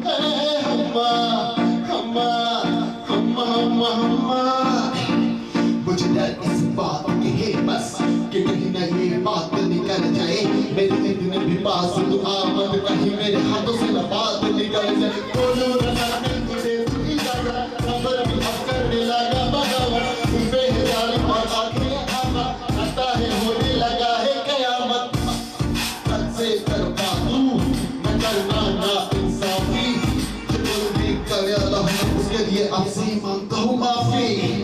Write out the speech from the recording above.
हम्मा हम्मा हम्मा हम्मा हम्मा मुझे डर इस बात की है बस कि कहीं ना ये बात निकल जाए मेरे इतने भी पास तू आमद कहीं मेरे हाथों से न बात निकल जाए बोलो ना तुझे सुई लगा खबर भी अब करने लगा बगावत बेहदार और आंखें आमा आता है होने लगा है कयामत कल से करता तू मैं करना ना इंसाफी जो भी करे अल्लाह उसके लिए आपसे मांगता हूँ माफी